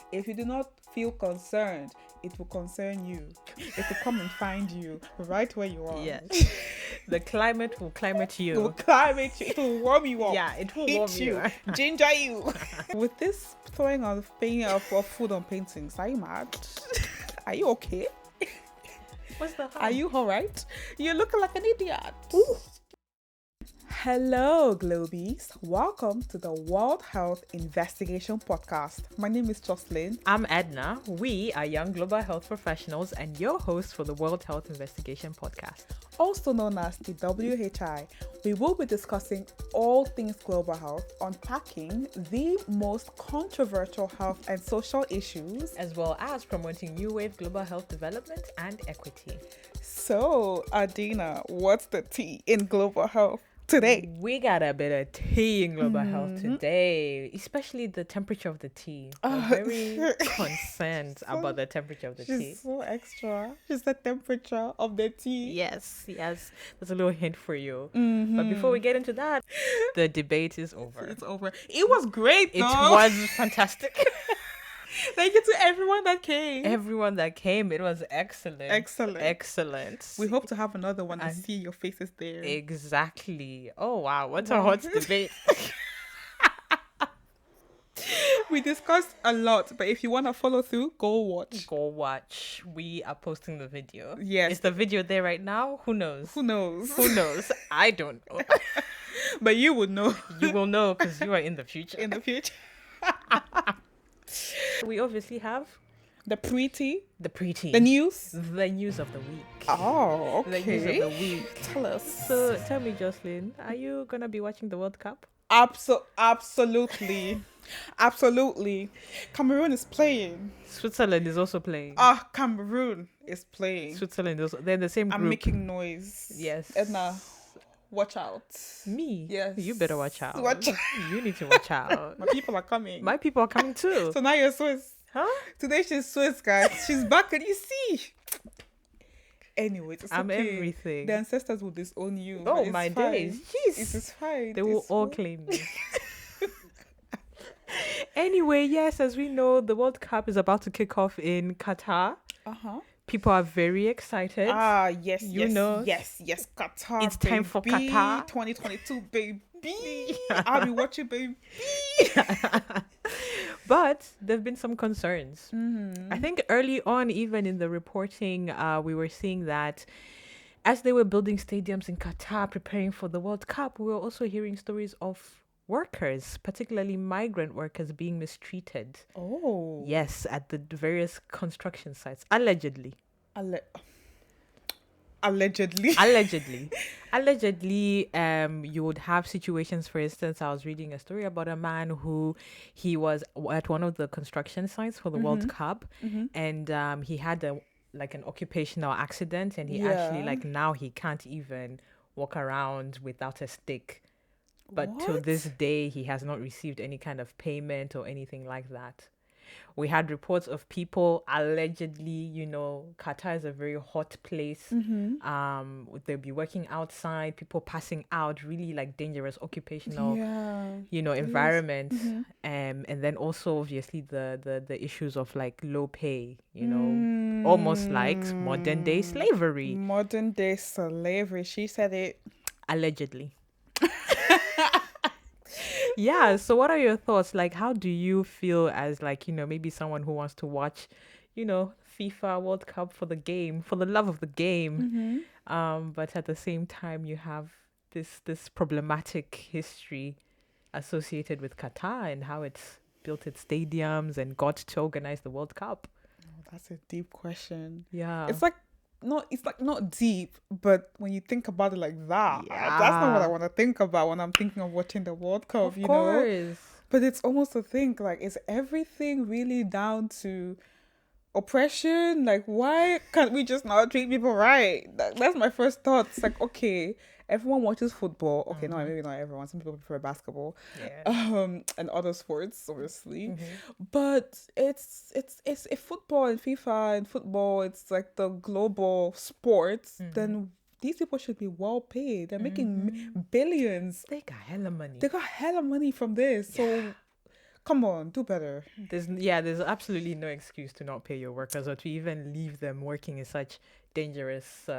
If you do not feel concerned, it will concern you. It will come and find you right where you are. Yes. The climate will climate It will you. climate you. It will warm you up. Yeah, it will Hit warm you. Ginger you. With this throwing of painting of food on paintings, are you mad? Are you okay? What's the Are you alright? You're looking like an idiot. Hello, Globies. Welcome to the World Health Investigation Podcast. My name is Jocelyn. I'm Edna. We are young global health professionals and your hosts for the World Health Investigation Podcast. Also known as the WHI, we will be discussing all things global health, unpacking the most controversial health and social issues, as well as promoting new wave global health development and equity. So, Adina, what's the tea in global health today? We got a bit of tea in global health today, especially the temperature of the tea. I'm very concerned about the temperature of the tea. She's so extra. She's the temperature of the tea. Yes. There's a little hint for you. But before we get into that, the debate is over. It's over. It was great, though. It was fantastic. Thank you to everyone that came. It was excellent. Excellent. We hope to have another one and see your faces there. Exactly. Oh, wow. What a hot debate. We discussed a lot, but if you want to follow through, go watch. We are posting the video. Yes. Is the video there right now? Who knows? Who knows? I don't know. But you would know. You will know because you are in the future. We obviously have the pretty, the news of the week. Oh, okay. The news of the week. Tell us. So tell me, Jocelyn, are you gonna be watching the World Cup? Absolutely. Cameroon is playing. Switzerland is also playing. Cameroon is playing. Switzerland is. They're in the same group. I'm making noise. Yes. Edna, watch out. Me? Yes. You better watch out. Watch out. You need to watch out. My people are coming. My people are coming too. So now you're Swiss. Huh? Today she's Swiss, guys. She's back and you see. Anyways, it's I'm okay. everything. The ancestors will disown you. Oh, my days. Jeez. It is fine. They will all claim me. Anyway, yes, as we know, the World Cup is about to kick off in Qatar. People are very excited. Yes, yes, Qatar. It's time for Qatar. 2022, baby. I'll be watching, baby. But there have been some concerns. I think early on, even in the reporting, we were seeing that as they were building stadiums in Qatar, preparing for the World Cup, we were also hearing stories of workers, particularly migrant workers, being mistreated. Oh. Yes, at the various construction sites, allegedly. Allegedly, you would have situations. For instance, I was reading a story about a man who he was at one of the construction sites for the World Cup, and he had an occupational accident, and he actually now he can't even walk around without a stick. But to this day, he has not received any kind of payment or anything like that. We had reports of people allegedly, Qatar is a very hot place. They'll be working outside, people passing out, really dangerous occupational, environment. And then also obviously the issues of low pay, almost like modern day slavery. She said it. Allegedly. Yeah, so what are your thoughts? How do you feel as maybe someone who wants to watch, FIFA World Cup for the game, for the love of the game, but at the same time you have this problematic history associated with Qatar and how it's built its stadiums and got to organize the World Cup? Oh, that's a deep question. Yeah. It's not deep, but when you think about it like that, that's not what I want to think about when I'm thinking of watching the World Cup, of course. But it's almost to think, is everything really down to oppression? Why can't we just not treat people right? That's my first thought. It's okay, everyone watches football. Okay, no, maybe not everyone. Some people prefer basketball, and other sports, obviously. But it's a football and FIFA and football. It's the global sports. Then these people should be well paid. They're making billions. They got hella money. They got hella money from this. So Come on, do better. There's absolutely no excuse to not pay your workers or to even leave them working in such dangerous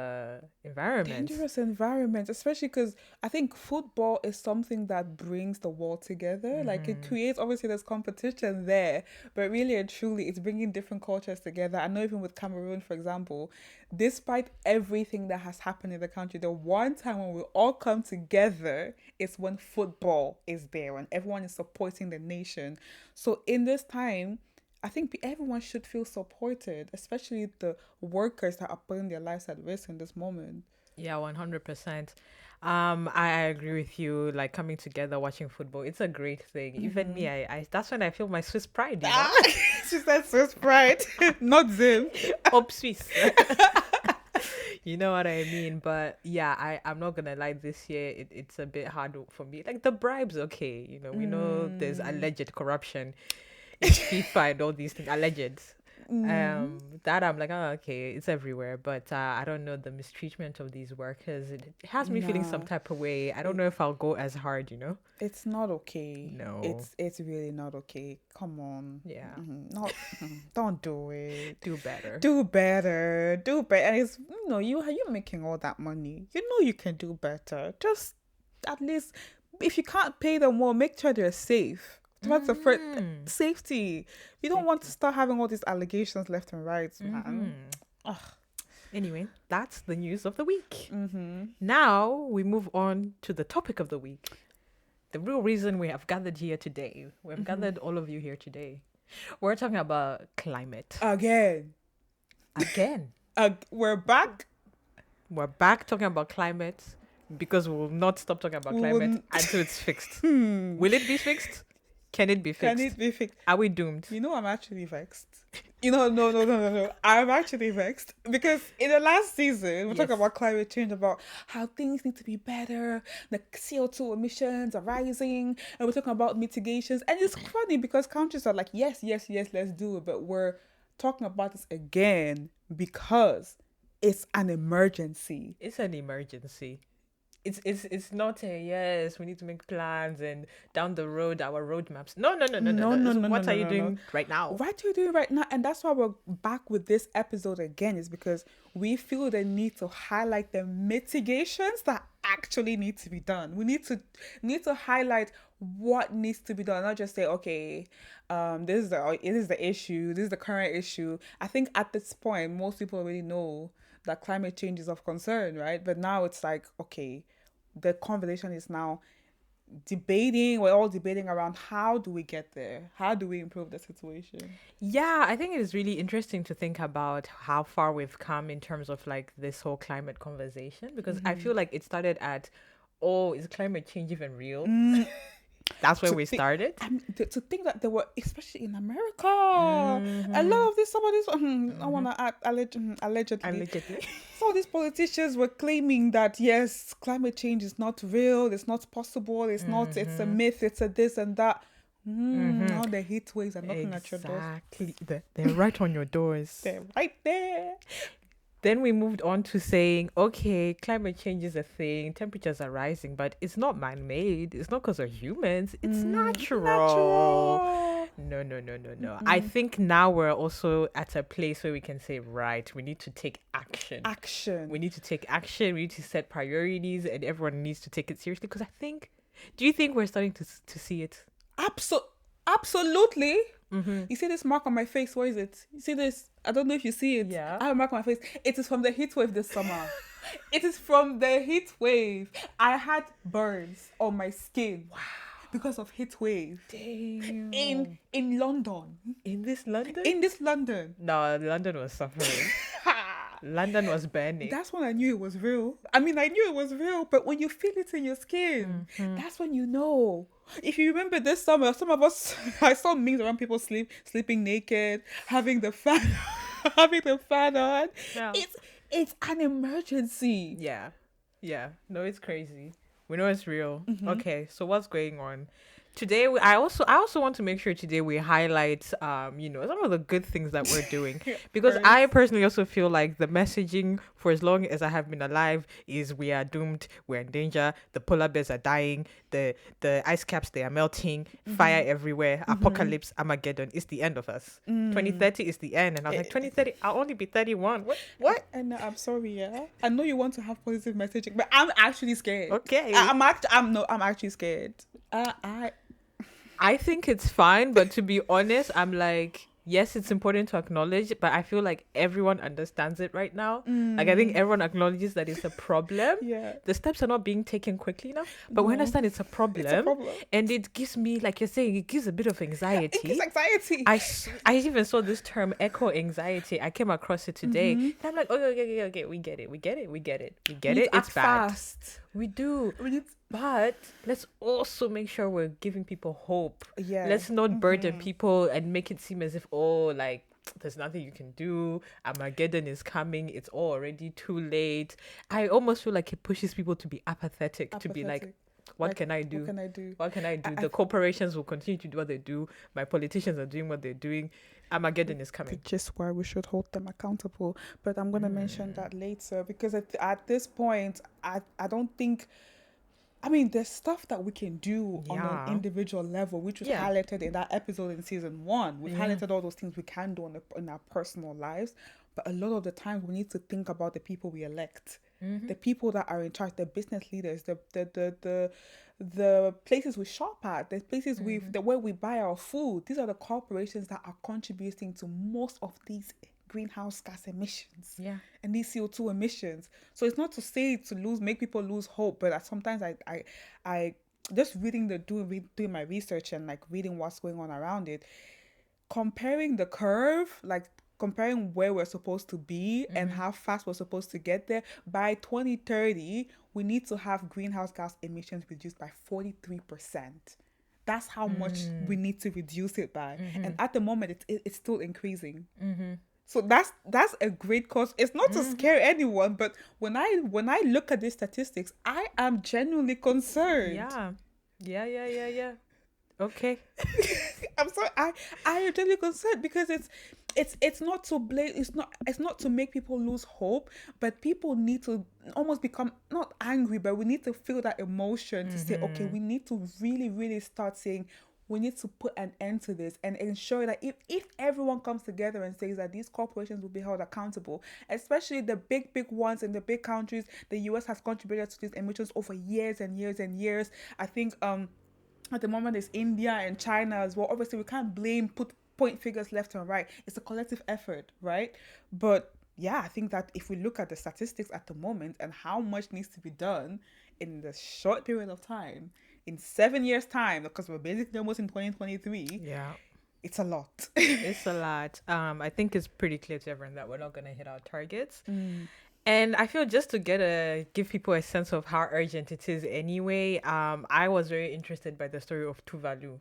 environments. Dangerous environment, especially because I think football is something that brings the world together. Like it creates, obviously, there's competition there, but really and truly, it's bringing different cultures together. I know even with Cameroon, for example, despite everything that has happened in the country, the one time when we all come together is when football is there, when everyone is supporting the nation. So in this time, I think everyone should feel supported, especially the workers that are putting their lives at risk in this moment. Yeah, 100%. I agree with you. Like coming together, watching football, it's a great thing. Even me, I that's when I feel my Swiss pride, you know? Ah, she said Swiss pride, not Zim. Up Swiss. You know what I mean? But yeah, I'm not gonna lie, this year it's a bit hard for me. Like the bribes, okay, you know, we know there's alleged corruption in FIFA and all these things, alleged. That I'm like, oh, okay, it's everywhere. But I don't know, the mistreatment of these workers. It has me feeling some No, type of way. I don't know if I'll go as hard, you know? it's not okay. No. It's really not okay. Come on. Yeah. Not. Don't do it. Do better. Do better. Do better. And it's you're making all that money. You know you can do better. Just at least if you can't pay them more, make sure they're safe. That's the first safety. You don't want to start having all these allegations left and right, man. Ugh. Anyway, that's the news of the week. Now we move on to the topic of the week. The real reason we have gathered here today. We've gathered all of you here today. We're talking about climate. Again. We're back. We're back talking about climate because we will not stop talking about climate until it's fixed. Will it be fixed? Can it be fixed? Can it be fixed? Are we doomed? You know, I'm actually vexed. No. I'm actually vexed because in the last season, we're talking about climate change, about how things need to be better, the CO2 emissions are rising, and we're talking about mitigations. And it's funny because countries are like, yes, let's do it. But we're talking about this again because it's an emergency. It's an emergency. It's not a yes, we need to make plans and down the road our roadmaps. No. What are you doing right now? What are you doing right now? And that's why we're back with this episode again, is because we feel the need to highlight the mitigations that actually need to be done. We need to highlight what needs to be done, not just say, okay, this is the issue, this is the current issue. I think at this point most people already know that climate change is of concern, right? But now it's like, okay, the conversation is now we're all debating around how do we get there? How do we improve the situation? Yeah, I think it is really interesting to think about how far we've come in terms of like this whole climate conversation, because I feel like it started at, oh, is climate change even real? That's where we started. To think that there were, especially in America, a lot of this, some of this, I want to add, allegedly. Some of these politicians were claiming that, yes, climate change is not real, it's not possible, it's not, it's a myth, it's a this and that. All the heat waves are knocking at your doors. Exactly. They're right on your doors. They're right there. Then we moved on to saying, okay, climate change is a thing, temperatures are rising, but it's not man-made. It's not because of humans. It's natural. No. I think now we're also at a place where we can say, right, we need to take action. We need to take action. We need to set priorities, and everyone needs to take it seriously. Because do you think we're starting to see it? Absolutely. You see this mark on my face? Where is it? You see this? I don't know if you see it. Yeah. I have a mark on my face. It is from the heat wave this summer. It is from the heat wave. I had burns on my skin. Wow. Because of heat wave. Damn. In London. In this London? In this London. No, London was suffering. London was burning. That's when I knew it was real. I mean, I knew it was real, but when you feel it in your skin, that's when you know. If you remember this summer, some of us, I saw memes around people sleeping naked, having the fan on. Yeah. It's an emergency. Yeah. No, it's crazy. We know it's real. Okay, so what's going on? Today, I also want to make sure today we highlight, some of the good things that we're doing, because First. I personally also feel like the messaging for as long as I have been alive is we are doomed, we're in danger, the polar bears are dying, the ice caps, they are melting, fire everywhere, apocalypse, Armageddon, it's the end of us. 2030 is the end, and I was like, 2030, I'll only be 31. What? And I'm sorry, yeah. I know you want to have positive messaging, but I'm actually scared. Okay. I'm actually scared. I think it's fine, but to be honest, I'm like, yes, it's important to acknowledge, but I feel like everyone understands it right now. Like, I think everyone acknowledges that it's a problem. Yeah. The steps are not being taken quickly enough, but we understand it's a problem. It's a problem. And it gives me, like you're saying, it gives a bit of anxiety. It gives anxiety. I even saw this term, echo anxiety. I came across it today. And I'm like, okay, we get it. It's bad. Fast. We do. But let's also make sure we're giving people hope. Yeah. Let's not burden people and make it seem as if, like, there's nothing you can do. Armageddon is coming. It's already too late. I almost feel like it pushes people to be apathetic. To be like, what can I do? What can I do? The corporations will continue to do what they do. My politicians are doing what they're doing. Armageddon is coming. Just why we should hold them accountable. But I'm going to mention that later, because at this point, I don't think... I mean, there's stuff that we can do on an individual level, which was highlighted in that episode in season 1. We've highlighted all those things we can do in our personal lives. But a lot of the time, we need to think about the people we elect, the people that are in charge, the business leaders, the places we shop at, the places where we buy our food. These are the corporations that are contributing to most of these greenhouse gas emissions and these CO2 emissions. So it's not to say make people lose hope, but sometimes I just doing my research and like reading what's going on around it, comparing the curve, like comparing where we're supposed to be and how fast we're supposed to get there. By 2030, we need to have greenhouse gas emissions reduced by 43%. That's how much we need to reduce it by. And at the moment, it's still increasing. So that's a great cause. It's not to scare anyone, but when I look at these statistics, I am genuinely concerned. Yeah. Okay. I'm sorry. I am genuinely concerned because it's not to blame. It's not to make people lose hope, but people need to almost become not angry, but we need to feel that emotion to say, okay, we need to really, really start saying, we need to put an end to this and ensure that if everyone comes together and says that these corporations will be held accountable, especially the big ones in the big countries, the US has contributed to these emissions over years and years and years. I think at the moment it's India and China as well. Obviously, we can't point figures left and right. It's a collective effort, right? But yeah, I think that if we look at the statistics at the moment and how much needs to be done in the short period of time, in 7 years' time, because we're basically almost in 2023. Yeah. It's a lot. It's a lot. I think it's pretty clear to everyone that we're not going to hit our targets. And I feel just to give people a sense of how urgent it is anyway, I was very interested by the story of Tuvalu.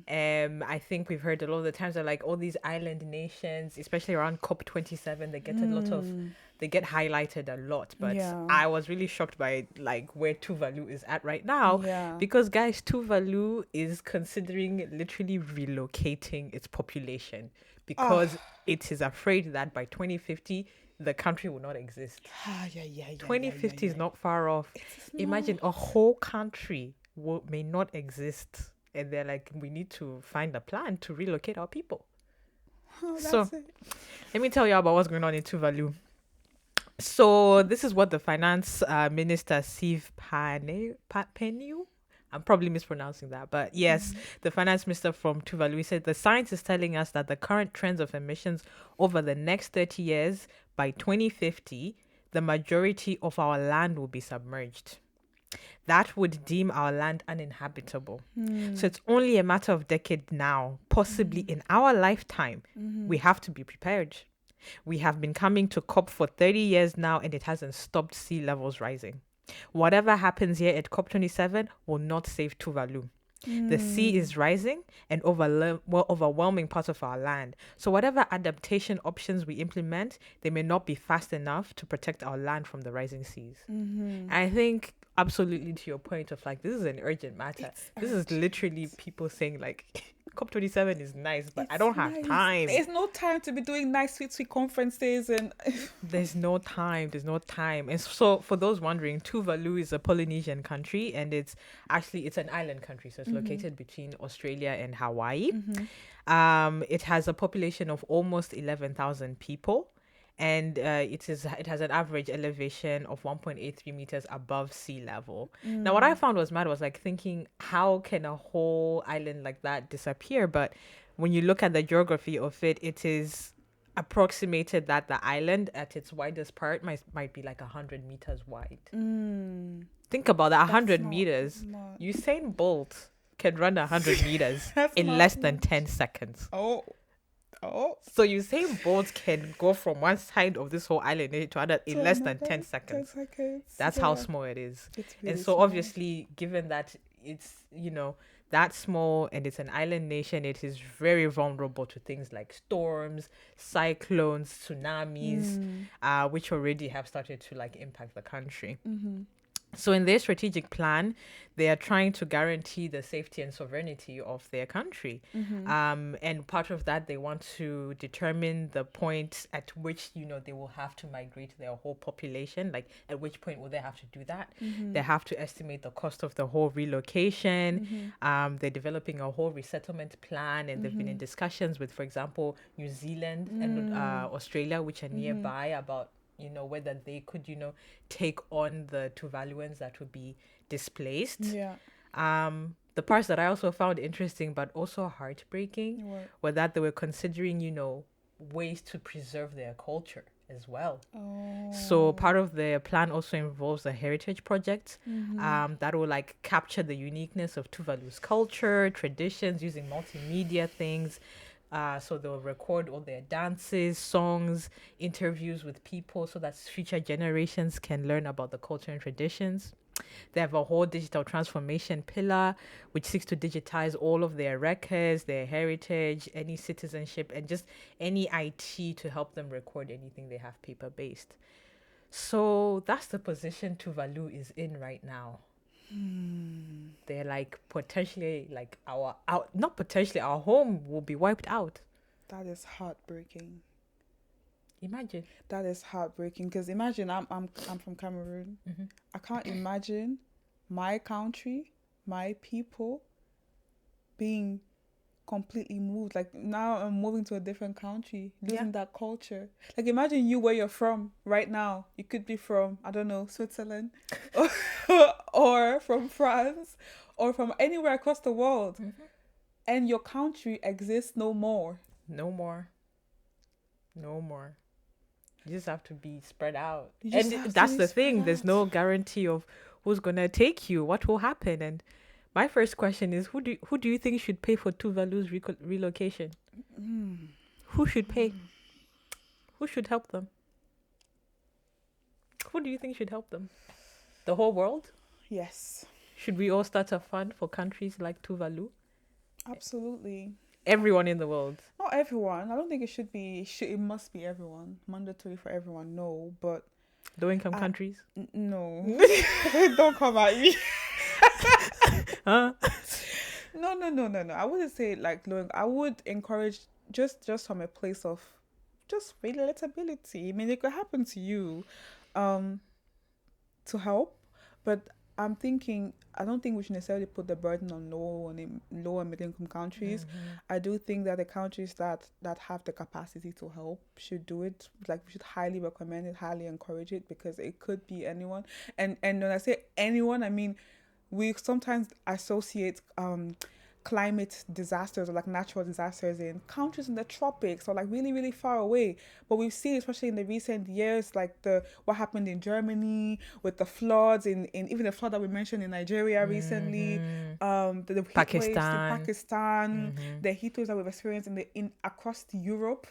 I think we've heard a lot of the times that like all these island nations, especially around COP27, they get highlighted a lot. But I was really shocked by like where Tuvalu is at right now. Because guys, Tuvalu is considering literally relocating its population because it is afraid that by 2050, the country will not exist. 2050 is not far off. Imagine a whole country may not exist. And they're like, we need to find a plan to relocate our people. Let me tell you about what's going on in Tuvalu. So this is what the finance minister, Steve Peniu, I'm probably mispronouncing that, but yes, the finance minister from Tuvalu said the science is telling us that the current trends of emissions over the next 30 years, by 2050, the majority of our land will be submerged. That would deem our land uninhabitable. So it's only a matter of decade now, possibly in our lifetime. We have to be prepared. We have been coming to COP for 30 years now, and it hasn't stopped sea levels rising. Whatever happens here at COP27 will not save Tuvalu. The sea is rising and overwhelming parts of our land. So whatever adaptation options we implement, they may not be fast enough to protect our land from the rising seas. I think absolutely to your point of like, this is an urgent matter. It's This is urgent. literally people saying like, COP27 is nice, but I It's don't have nice. time. There's no time to be doing nice sweet conferences and There's no time. There's no time. And so, for those wondering, Tuvalu is a Polynesian country, and it's an island country. So it's located between Australia and Hawaii. It has a population of almost 11,000 people, and it has an average elevation of 1.83 meters above sea level. Now, what I found was mad was like thinking, how can a whole island like that disappear? But when you look at the geography of it, it is approximated that the island at its widest part might be like 100 meters wide. Think about that, that's 100 not meters. much. Usain Bolt can run 100 meters That's in not less than much. 10 seconds. Oh, oh. So Usain Bolt can go from one side of this whole island to another in To less than another 10 seconds. 10 seconds. That's how small it is. It's And really so small. obviously, given that it's, that small and it's an island nation, it is very vulnerable to things like storms, cyclones, tsunamis, which already have started to like impact the country. So in their strategic plan, they are trying to guarantee the safety and sovereignty of their country. And part of that, they want to determine the point at which, they will have to migrate their whole population. Like, at which point will they have to do that? They have to estimate the cost of the whole relocation. They're developing a whole resettlement plan, and they've been in discussions with, for example, New Zealand and Australia, which are nearby, about whether they could, take on the Tuvaluans that would be displaced. Yeah. The parts that I also found interesting, but also heartbreaking, What? were that they were considering, ways to preserve their culture as well. Oh. So part of their plan also involves a heritage project that will like capture the uniqueness of Tuvalu's culture, traditions, using multimedia things. So they'll record all their dances, songs, interviews with people so that future generations can learn about the culture and traditions. They have a whole digital transformation pillar, which seeks to digitize all of their records, their heritage, any citizenship, and just any IT to help them record anything they have paper-based. So that's the position Tuvalu is in right now. They're like potentially like our not potentially, our home will be wiped out. That is heartbreaking. Imagine. That is heartbreaking because imagine I'm from Cameroon. I can't imagine my country, my people being completely moved. Like, now I'm moving to a different country, losing that culture. Like, imagine you where you're from right now. You could be from, I don't know, Switzerland or from France or from anywhere across the world, and your country exists no more. No more. No more. You just have to be spread out. You just And have to that's be the spread thing. There's out. no guarantee of who's gonna take you, what will happen. And my first question is, who do you think should pay for Tuvalu's relocation? Who should pay? Who should help them? Who do you think should help them? The whole world? Yes, Should we all start a fund for countries like Tuvalu? absolutely. Everyone in the world. Not everyone. I don't think it should be. It must be everyone. Mandatory for everyone. No, but Low-income countries? no. Don't come at me. Huh? No. I wouldn't say like low. I would encourage just from a place of just relatability. I mean, it could happen to you, to help, but I'm thinking I don't think we should necessarily put the burden on low and middle income countries. I do think that the countries that have the capacity to help should do it. Like, we should highly recommend it, highly encourage it, because it could be anyone. And when I say anyone, I mean, we sometimes associate climate disasters or like natural disasters in countries in the tropics or like really, really far away. But we've seen, especially in the recent years, like what happened in Germany with the floods, in even the flood that we mentioned in Nigeria recently, the heat waves in Pakistan, the heat waves that we've experienced in across Europe.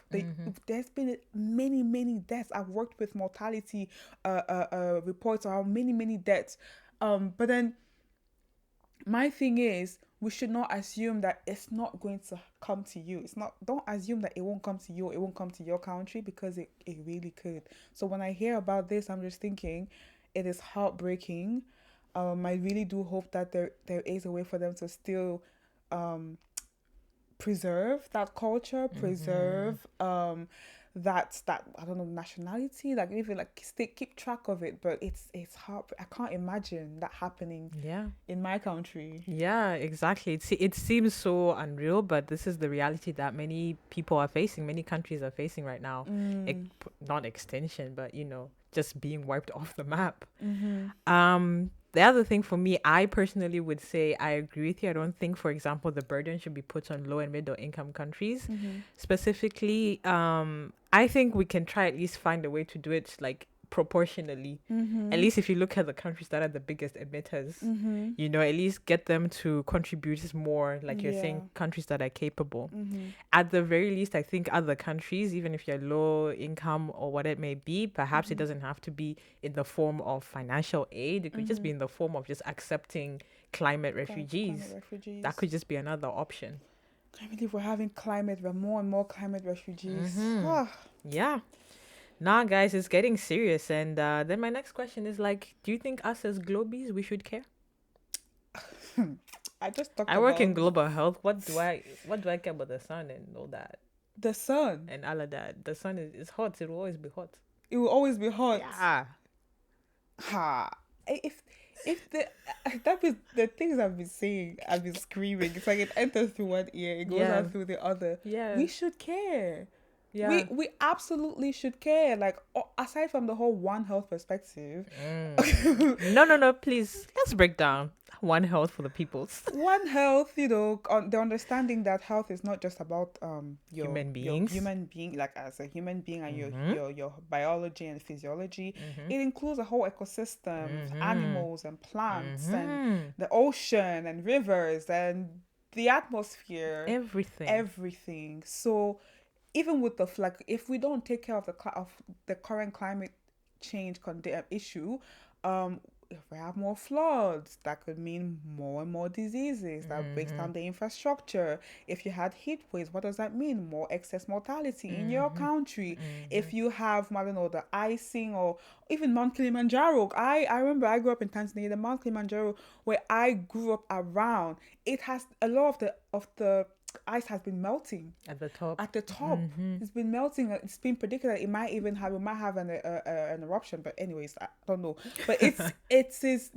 There's been many deaths. I've worked with mortality reports on many deaths. But then my thing is, we should not assume that it's not going to come to you. Don't assume that it won't come to you, it won't come to your country, because it really could. So when I hear about this, I'm just thinking it is heartbreaking. I really do hope that there is a way for them to still um, preserve that culture, preserve that I don't know, nationality, like even like stay keep track of it. But it's hard. I can't imagine that happening Yeah. in my country. Yeah, exactly. It seems so unreal, but this is the reality that many people are facing, many countries are facing right now. Not extinction, but just being wiped off the map. The other thing for me, I personally would say I agree with you. I don't think, for example, the burden should be put on low and middle income countries. Specifically, I think we can try at least find a way to do it like proportionally. At least if you look at the countries that are the biggest emitters, at least get them to contribute more, like you're saying, countries that are capable. At the very least, I think other countries, even if you're low income or what it may be, perhaps it doesn't have to be in the form of financial aid. It could just be in the form of just accepting climate refugees. Climate refugees. That could just be another option. I believe we're having more and more climate refugees. Yeah. Nah, guys, it's getting serious. And then my next question is like, do you think us as globies, we should care? I work in global health. What do I care about the sun and all that? The sun and all of that. The sun is hot. It will always be hot. It will always be hot. Yeah. Ha. If that is the things I've been saying, I've been screaming. It's like it enters through one ear, it goes out through the other. Yeah. We should care. Yeah. We absolutely should care. Like aside from the whole One Health perspective. No, please. Let's break down One Health for the peoples. One Health, the understanding that health is not just about your human beings. Your human being, like as a human being and your biology and physiology. It includes a whole ecosystem, animals and plants and the ocean and rivers and the atmosphere. Everything. So even with if we don't take care of the current climate change issue, if we have more floods, that could mean more and more diseases. That breaks down the infrastructure. If you had heat waves, what does that mean? More excess mortality in your country. If you have, I don't know, the icing or even Mount Kilimanjaro. I remember I grew up in Tanzania. The Mount Kilimanjaro, where I grew up around, it has a lot of the ice has been melting at the top. It's been melting. It's been predicted that we might have an eruption, but anyways, I don't know. But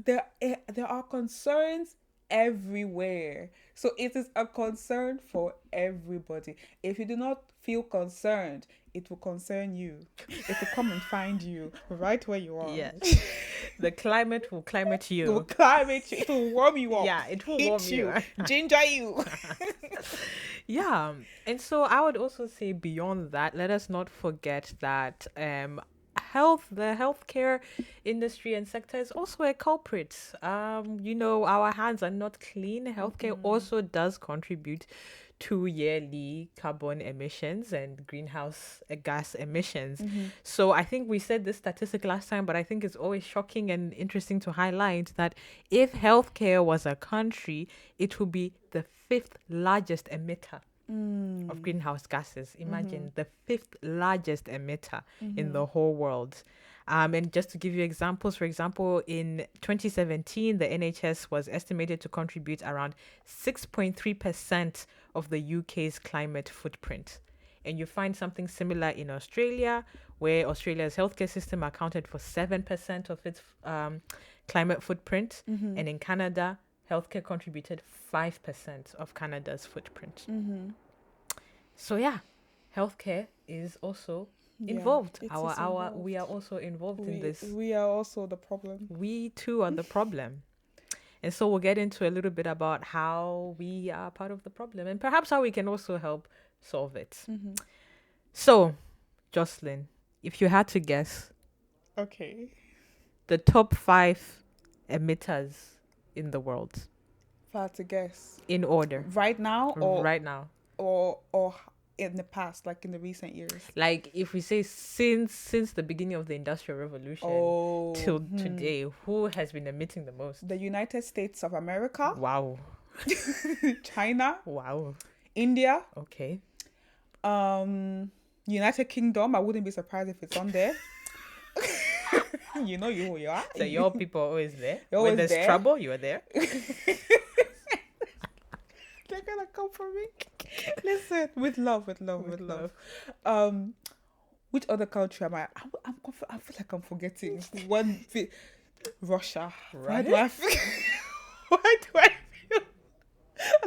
there are concerns everywhere, so it is a concern for everybody. If you do not feel concerned, it will concern you. It will come and find you right where you are. Yes. The climate will climate you. It will climate you. It will warm you up. Yeah, it will warm you. Ginger you. Yeah. And so I would also say beyond that, let us not forget that the healthcare industry and sector is also a culprit. Our hands are not clean. Healthcare also does contribute to yearly carbon emissions and greenhouse gas emissions. So I think we said this statistic last time, but I think it's always shocking and interesting to highlight that if healthcare was a country, it would be the 5th largest emitter of greenhouse gases. Imagine the 5th largest emitter in the whole world. And just to give you examples, for example, in 2017, the NHS was estimated to contribute around 6.3% of the UK's climate footprint. And you find something similar in Australia, where Australia's healthcare system accounted for 7% of its climate footprint. And in Canada, healthcare contributed 5% of Canada's footprint. So yeah, healthcare is also involved. We are also involved in this. We are also the problem. We too are the problem. And so we'll get into a little bit about how we are part of the problem and perhaps how we can also help solve it. So, Jocelyn, if you had to guess, okay, the top 5 emitters in the world. If I had to guess, in order, right now, or in the past, like in the recent years, like if we say since the beginning of the Industrial Revolution till today, who has been emitting the most? The United States of America. Wow. China. Wow. India. Okay. United Kingdom. I wouldn't be surprised if it's on there. You know you are. So your people are always there. You're When always there's there. trouble, you are there. They're gonna come for me. Listen, with love, with love, with With love. love. Which other country am I? I feel like I'm forgetting one. Russia. Why do Right? I feel? Why do I feel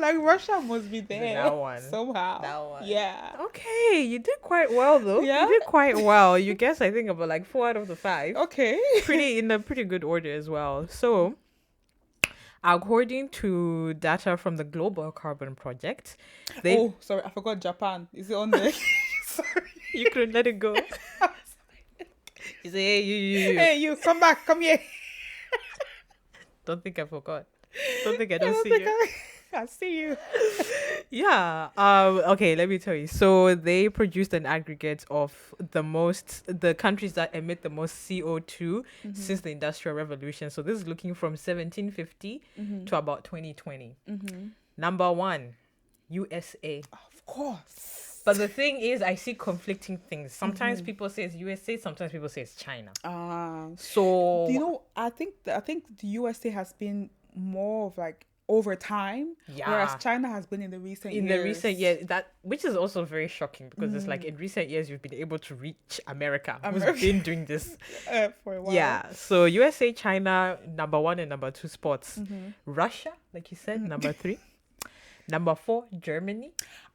like Russia must be there That one. somehow? That one. Yeah. Okay, you did quite well though. Yeah? You did quite well. You guess I think about like 4 out of the 5. Okay. Pretty in a pretty good order as well. So, according to data from the Global Carbon Project, they Oh, sorry, I forgot Japan. Is it on there? Sorry. you couldn't let it go. You say, hey, you. Hey, you come back, come here. Don't think I forgot. Don't think I I don't don't see think you. I see you. Yeah. Okay, let me tell you. So they produced an aggregate of the countries that emit the most CO2 since the Industrial Revolution. So this is looking from 1750 to about 2020. Number 1, USA. Of course. But the thing is, I see conflicting things. Sometimes people say it's USA, sometimes people say it's China. So You know, I think the USA has been more of like over time, whereas Yeah. China has been in the recent in years. the recent years, that which is also very shocking because it's like in recent years you've been able to reach America, who's been doing this. For a while. Yeah. So USA, China, number 1 and number 2 spots. Russia, like you said, number 3. Number 4, Germany.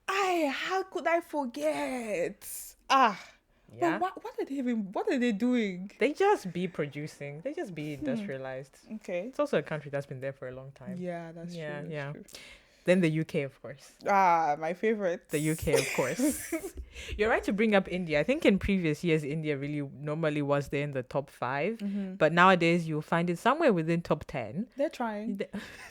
How could I forget? Yeah. But what are they doing? They just be producing. They just be industrialized. Okay. It's also a country that's been there for a long time. Yeah, that's Yeah, true. yeah. True. Then the UK, of course. My favorite. The UK, of course. You're right to bring up India. I think in previous years, India really normally was there in the top 5. But nowadays, you'll find it somewhere within top 10. They're trying.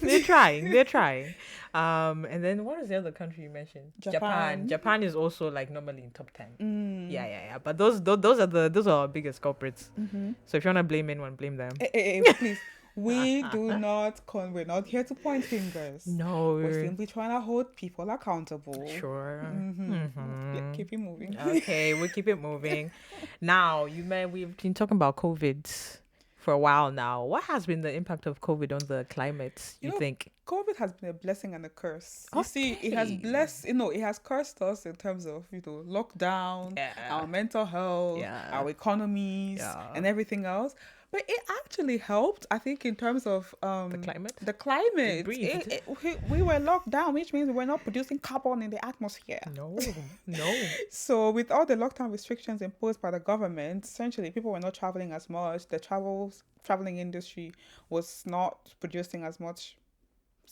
They're trying. They're trying. And then what is the other country you mentioned? Japan. Japan is also like normally in top 10. Yeah. But those are our biggest culprits. So if you want to blame anyone, blame them. Please. We're not here to point fingers. No. We're simply trying to hold people accountable. Sure. Yeah, keep it moving. Okay, we'll keep it moving. Now, we've been talking about COVID for a while now. What has been the impact of COVID on the climate, you think? COVID has been a blessing and a curse. You see, it has blessed, it has cursed us in terms of, lockdown, our mental health, our economies, and everything else. But it actually helped, I think, in terms of The climate? The climate. We breathed. We were locked down, which means we were not producing carbon in the atmosphere. No. So with all the lockdown restrictions imposed by the government, essentially people were not traveling as much. The traveling industry was not producing as much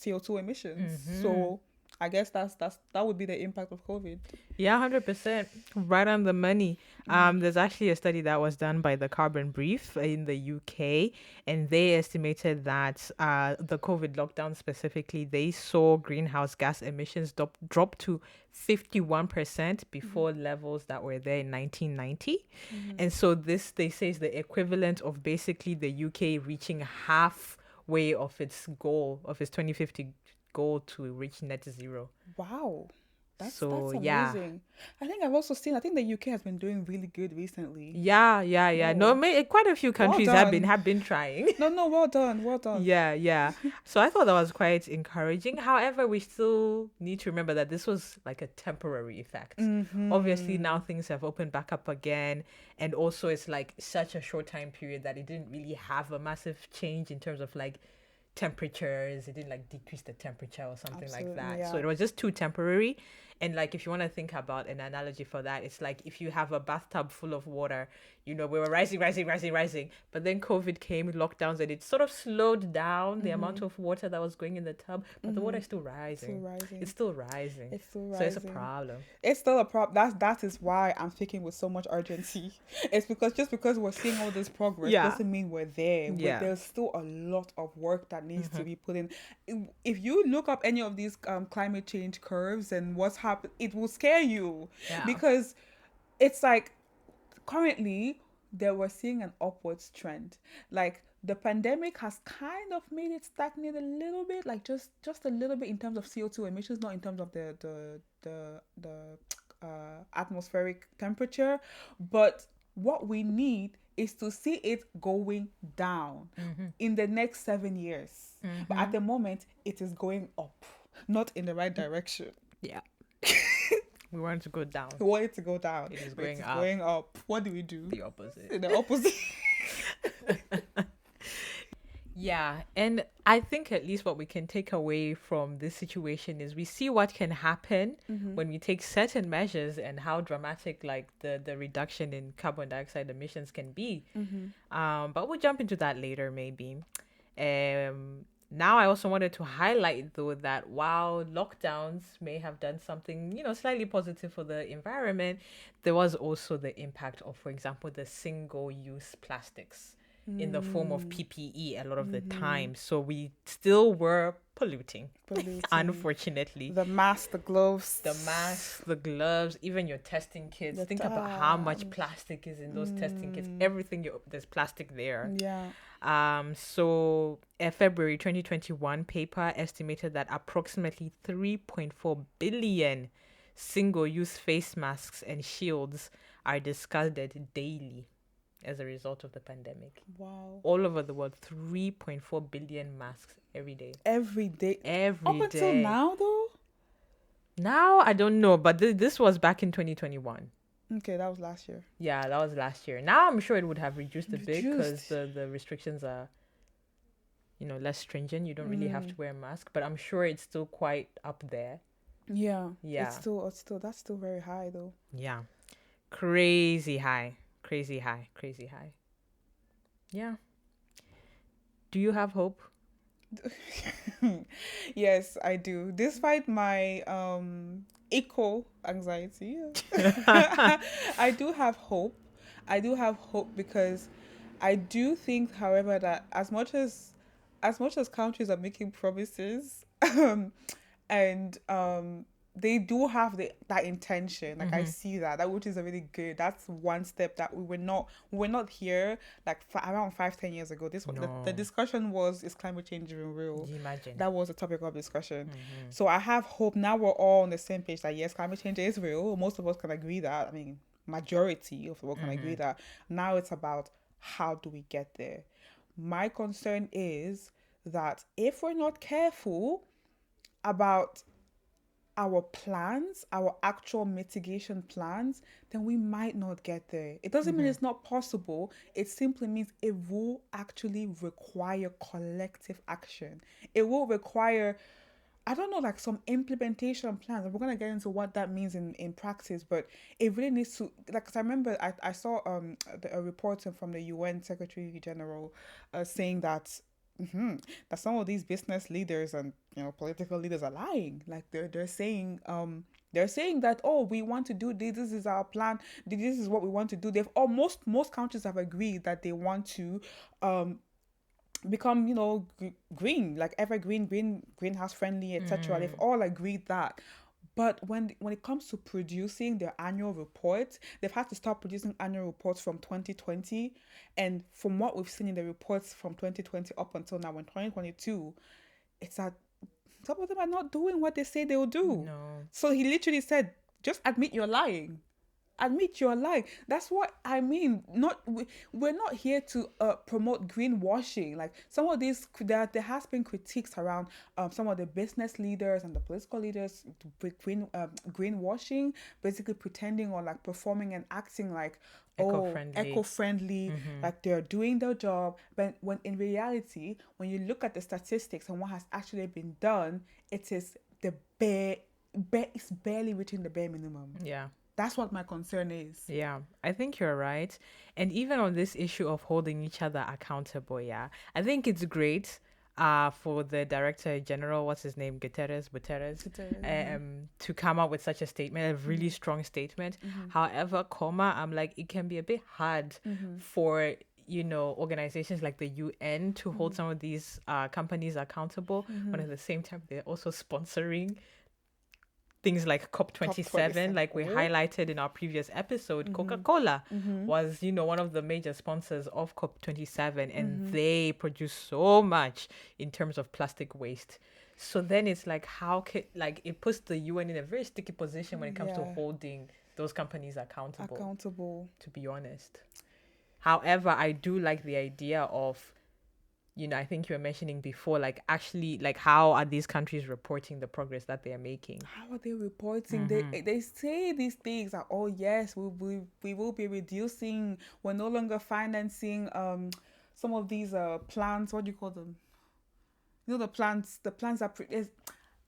CO2 emissions. So I guess that would be the impact of COVID. Yeah, 100%. Right on the money. There's actually a study that was done by the Carbon Brief in the UK, and they estimated that the COVID lockdown specifically, they saw greenhouse gas emissions drop to 51% before levels that were there in 1990. And so this, they say, is the equivalent of basically the UK reaching halfway of its goal, of its 2050 goal to reach net zero. Wow. That's amazing. Yeah. I think I've also seen, I think the UK has been doing really good recently. Yeah. Oh. No, quite a few countries Well have been trying. No, well done. Yeah. So I thought that was quite encouraging. However, we still need to remember that this was like a temporary effect. Obviously, now things have opened back up again. And also it's like such a short time period that it didn't really have a massive change in terms of like temperatures. It didn't like decrease the temperature or something like that. Yeah. So it was just too temporary. And like if you want to think about an analogy for that, it's like if you have a bathtub full of water, we were rising, but then COVID came, lockdowns, and it sort of slowed down the amount of water that was going in the tub, but the water is still rising. It's still rising. So it's a problem. It's still a problem. That is why I'm speaking with so much urgency. It's because just because we're seeing all this progress doesn't mean we're there. There's still a lot of work that needs to be put in. If you look up any of these climate change curves and what's happening, it will scare you because it's like currently we're seeing an upwards trend. Like the pandemic has kind of made it stagnate a little bit, like just a little bit in terms of CO2 emissions, not in terms of the atmospheric temperature, but What we need is to see it going down in the next 7 years. But at the moment, it is going up, not in the right direction. Yeah. We want it to go down. We want it to go down. It is but going it's up. going up. What do we do? The opposite. The opposite. Yeah, and I think at least what we can take away from this situation is we see what can happen when we take certain measures and how dramatic like the reduction in carbon dioxide emissions can be. But we'll jump into that later maybe. Now I also wanted to highlight though that while lockdowns may have done something, slightly positive for the environment, there was also the impact of, for example, the single-use plastics in the form of PPE a lot of the time. So we still were polluting. Unfortunately. The mask, the gloves. The mask, the gloves, even your testing kits. Think about how much plastic is in those testing kits. Everything, there's plastic there. Yeah. So a February 2021 paper estimated that approximately 3.4 billion single-use face masks and shields are discarded daily as a result of the pandemic. Wow. All over the world, 3.4 billion masks every day. Every day. Every day. Up until now, though? Now, I don't know, but this was back in 2021. Okay, that was last year. Yeah, that was last year. Now, I'm sure it would have reduced a bit because the restrictions are, less stringent. You don't really have to wear a mask, but I'm sure it's still quite up there. Yeah. Yeah. It's still that's still very high, though. Yeah. Crazy high. Yeah. Do you have hope? Yes, I do. Despite my eco anxiety, I do have hope. I do have hope because I do think, however, that as much as countries are making promises, and they do have that intention. Like I see that which is a really good. That's one step that we were not here like around 5-10 years ago. This the discussion was, is climate change even real? Imagine. That was the topic of discussion. So I have hope now. We're all on the same page that yes, climate change is real. Most of us can agree that. I mean, majority of the world can agree that. Now it's about how do we get there. My concern is that if we're not careful about our plans, our actual mitigation plans, then we might not get there. It doesn't mean it's not possible. It simply means it will actually require collective action. It will require, I don't know, like some implementation plans. We're going to get into what that means in practice, but it really needs to, like, cause I remember I saw a report from the UN Secretary General saying that that some of these business leaders and political leaders are lying. Like they're saying that, oh, we want to do this. This is our plan. This is what we want to do. They've most countries have agreed that they want to become green, like evergreen, greenhouse friendly, etc. They've all agreed that. But when it comes to producing their annual reports, they've had to start producing annual reports from 2020. And from what we've seen in the reports from 2020 up until now, in 2022, it's that some of them are not doing what they say they will do. No. So he literally said, just admit you're lying. Admit you're lying. That's what I mean. We're not here to promote greenwashing. Like some of these, there has been critiques around some of the business leaders and the political leaders greenwashing, basically pretending or like performing and acting like eco-friendly, like they're doing their job. But when in reality, when you look at the statistics and what has actually been done, it is it's barely reaching the bare minimum. Yeah. That's what my concern is. Yeah, I think you're right. And even on this issue of holding each other accountable, I think it's great for the Director General, what's his name, Guterres, to come out with such a statement, a really strong statement. However, I'm like, it can be a bit hard for organizations like the UN to hold some of these companies accountable, when at the same time they're also sponsoring things like COP27, like we highlighted in our previous episode. Coca-Cola was, one of the major sponsors of COP27, and they produce so much in terms of plastic waste. So then it's like, how can, like, it puts the UN in a very sticky position when it comes to holding those companies accountable, accountable. to be honest. However, I do like the idea of, I think you were mentioning before, like actually, like how are these countries reporting the progress that they are making? How are they reporting? They say these things like, oh yes, we will be reducing. We're no longer financing some of these plants. What do you call them? You know, the plants that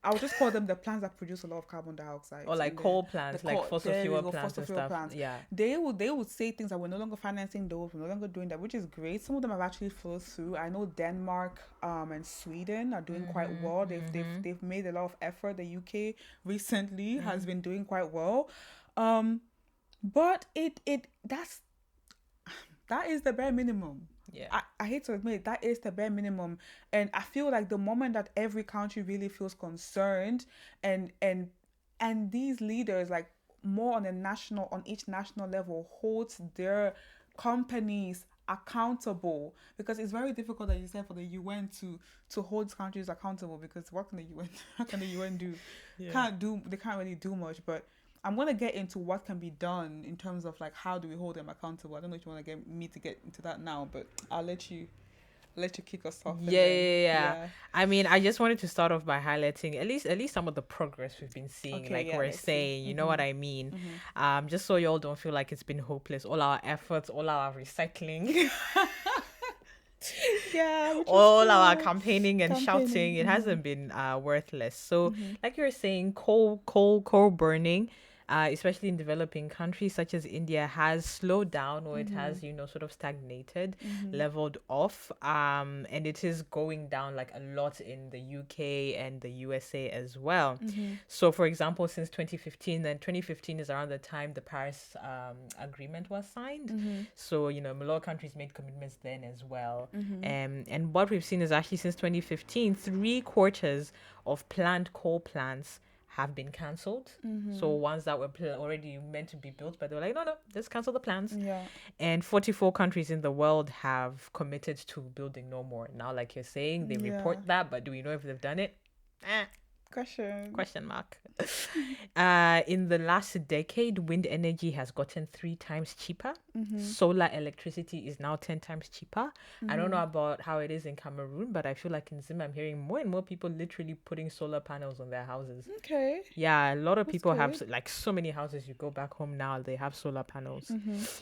I'll just call them the plants that produce a lot of carbon dioxide. Or like And coal the plants, like coal, fossil there we fuel go, plants fossil and fuel stuff. plants. Yeah. They would say things like we're no longer financing those, we're no longer doing that, which is great. Some of them have actually flowed through. I know Denmark and Sweden are doing quite well. They've made a lot of effort. The UK recently has been doing quite well. But that is the bare minimum. Yeah. I hate to admit it, that is the bare minimum. And I feel like the moment that every country really feels concerned and these leaders, like more on each national level, holds their companies accountable, because it's very difficult, as you said, for the UN to hold countries accountable, because what can the UN what can the UN do? Yeah. They can't really do much. But I'm gonna get into what can be done in terms of like how do we hold them accountable. I don't know if you want to get me to get into that now, but I'll let you kick us off, and Yeah, then yeah, yeah. yeah. I mean, I just wanted to start off by highlighting at least some of the progress we've been seeing. Okay, Like yeah, we're let's see. saying, you know what I mean? Mhm. Just so y'all don't feel like it's been hopeless. All our efforts, all our recycling, Yeah, which is all our good. campaigning and shouting, Campaigning. it Mhm. hasn't been worthless. So, Mhm. like you were saying, coal burning, especially in developing countries such as India, has slowed down, or it Mhm. has, sort of stagnated, Mhm. leveled off, and it is going down like a lot in the UK and the USA as well. Mhm. So, for example, since 2015, and 2015 is around the time the Paris Agreement was signed. Mhm. So, a lot of countries made commitments then as well. Mhm. And what we've seen is actually since 2015, 3/4 of planned coal plants have been cancelled. So Mhm. ones that were already meant to be built, but they were like, no, no, let's cancel the plans. Yeah. And 44 countries in the world have committed to building no more. Now, like you're saying, they Yeah. report that, but do we know if they've done it? Eh, Question. question mark. In the last decade, wind energy has gotten 3 times cheaper. Mhm. Solar electricity is now 10 times cheaper. I don't know Mhm. about how it is in Cameroon, but I feel like in Zim, I'm hearing more and more people literally putting solar panels on their houses. Okay. Yeah, a lot of That's people have, good. like, so many houses. You go back home now, they have solar panels. Mhm.